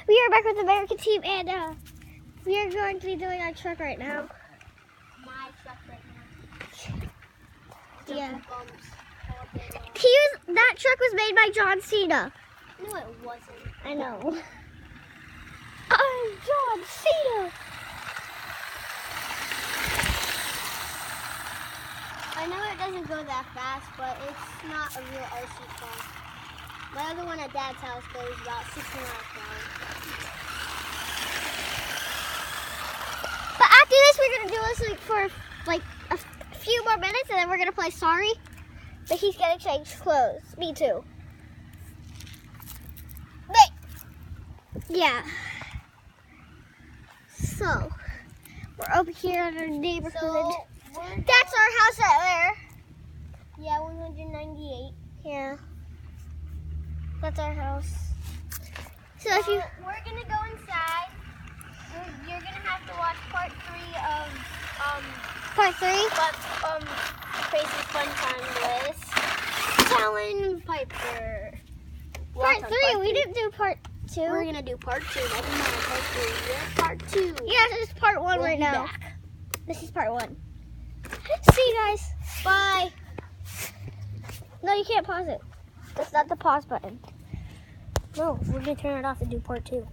We are back with the American team, and we are going to be doing our truck right now. My truck right now. Yeah. Bumps. That truck was made by John Cena. No, it wasn't. I know. I'm John Cena. I know it doesn't go that fast, but it's not a real RC car. My other one at Dad's house goes about 60 miles per hour. But after this, we're gonna do this for a few more minutes, and then we're gonna play Sorry. But he's gonna change clothes. Me too. Wait. Yeah. So we're over here in our neighborhood. So, that's our house right there. Yeah, 198. Yeah. That's our house. So So if you we're gonna go inside. You're gonna have to watch part 3 of part 3, Crazy Fun Time with Talon Piper. part 3, we didn't do part 2. We're gonna do part 2. Never mind, part 3. Yeah, part 2. Yeah, this is part 1 We'll right be now. back. This is part 1. See you guys. Bye. No, you can't pause it. That's not the pause button. No, we're gonna turn it off and do part 2.